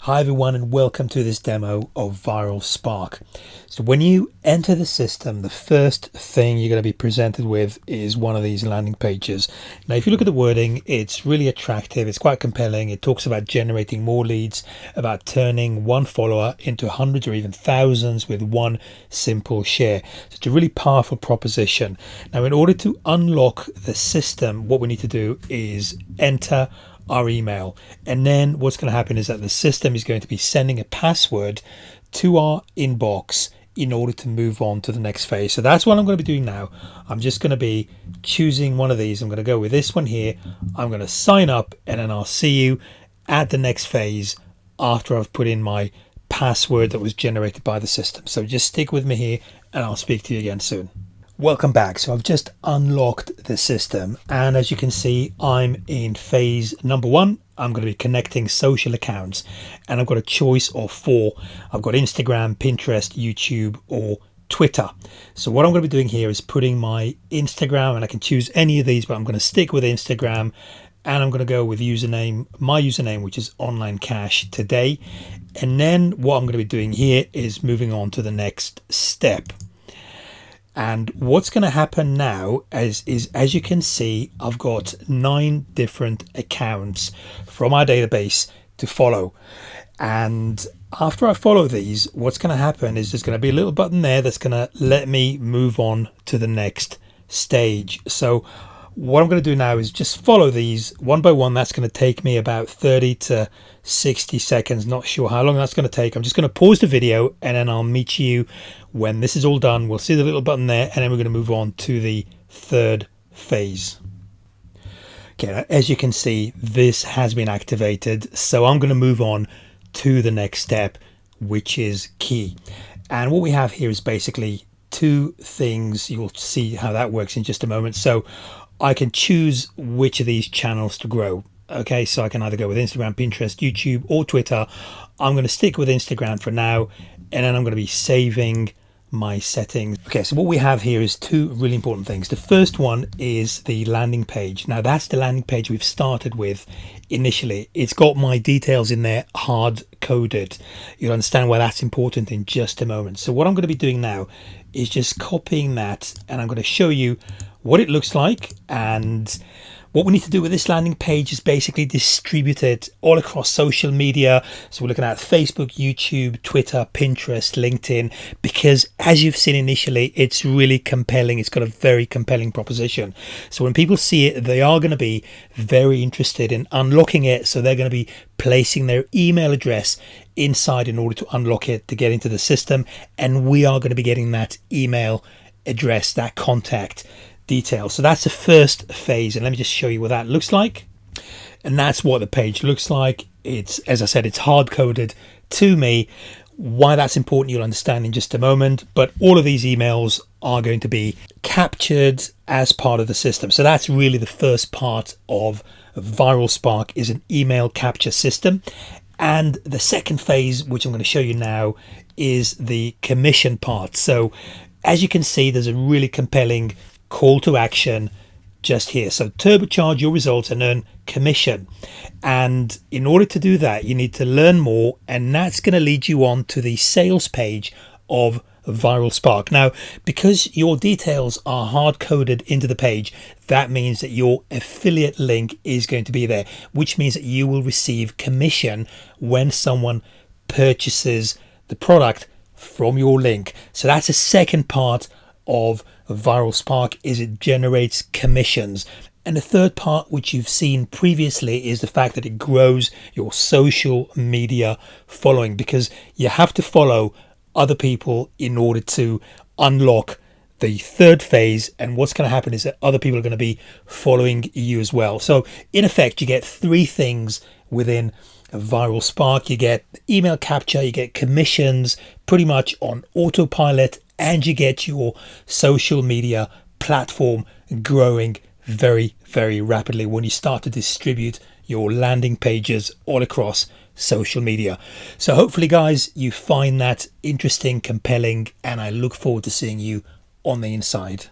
Hi everyone, and welcome to this demo of Viral Spark. So when you enter the system, the first thing you're going to be presented with is one of these landing pages. Now if you look at the wording, it's really attractive, it's quite compelling. It talks about generating more leads, about turning one follower into hundreds or even thousands with one simple share. So it's a really powerful proposition. Now in order to unlock the system, what we need to do is enter our email, and then what's going to happen is that the system is going to be sending a password to our inbox in order to move on to the next phase. So that's what I'm going to be doing now. I'm just going to be choosing one of these. I'm going to go with this one here. I'm going to sign up, and then I'll see you at the next phase after I've put in my password that was generated by the system. So just stick with me here and I'll speak to you again soon. Welcome back. So I've just unlocked the system, and as you can see, I'm in phase number 1. I'm going to be connecting social accounts, and I've got a choice of 4. I've got Instagram, Pinterest, YouTube, or Twitter. So what I'm going to be doing here is putting my Instagram, and I can choose any of these, but I'm going to stick with Instagram, and I'm going to go with my username, which is online cash today. And then what I'm going to be doing here is moving on to the next step. And what's going to happen now is as you can see, I've got 9 different accounts from our database to follow. And after I follow these, what's going to happen is there's going to be a little button there that's going to let me move on to the next stage. So what I'm going to do now is just follow these one by one. That's going to take me about 30 to 60 seconds. Not sure how long that's going to take. I'm just going to pause the video, and then I'll meet you when this is all done. We'll see the little button there, and then we're going to move on to the third phase. Okay, as you can see, this has been activated. So I'm going to move on to the next step, which is key. And what we have here is basically 2 things. You'll see how that works in just a moment. So I can choose which of these channels to grow. Okay, so I can either go with Instagram, Pinterest, YouTube, or Twitter. I'm going to stick with Instagram for now, and then I'm going to be saving my settings. Okay, so what we have here is 2 really important things. The first one is the landing page. Now that's the landing page we've started with initially. It's got my details in there hard coded. You'll understand why that's important in just a moment. So what I'm going to be doing now is just copying that, and I'm going to show you what it looks like. And what we need to do with this landing page is basically distribute it all across social media. So we're looking at Facebook, YouTube, Twitter, Pinterest, LinkedIn, because as you've seen initially, it's really compelling. It's got a very compelling proposition. So when people see it, they are going to be very interested in unlocking it. So they're going to be placing their email address inside in order to unlock it, to get into the system. And we are going to be getting that email address, that contact details. So that's the first phase, and let me just show you what that looks like. And that's what the page looks like. It's, as I said, it's hard coded to me. Why that's important you'll understand in just a moment, but all of these emails are going to be captured as part of the system. So that's really the first part of Viral Spark, is an email capture system. And the second phase, which I'm going to show you now, is the commission part. So as you can see, there's a really compelling call to action just here. So turbocharge your results and earn commission. And in order to do that, you need to learn more, and that's going to lead you on to the sales page of Viral Spark. Now, because your details are hard coded into the page, that means that your affiliate link is going to be there, which means that you will receive commission when someone purchases the product from your link. So that's the second part of Viral Spark, is it generates commissions. And the third part, which you've seen previously, is the fact that it grows your social media following, because you have to follow other people in order to unlock the third phase. And what's going to happen is that other people are going to be following you as well. So in effect, you get 3 things within Viral Spark. You get email capture, you get commissions pretty much on autopilot, and you get your social media platform growing very, very rapidly when you start to distribute your landing pages all across social media. So hopefully, guys, you find that interesting, compelling, and I look forward to seeing you on the inside.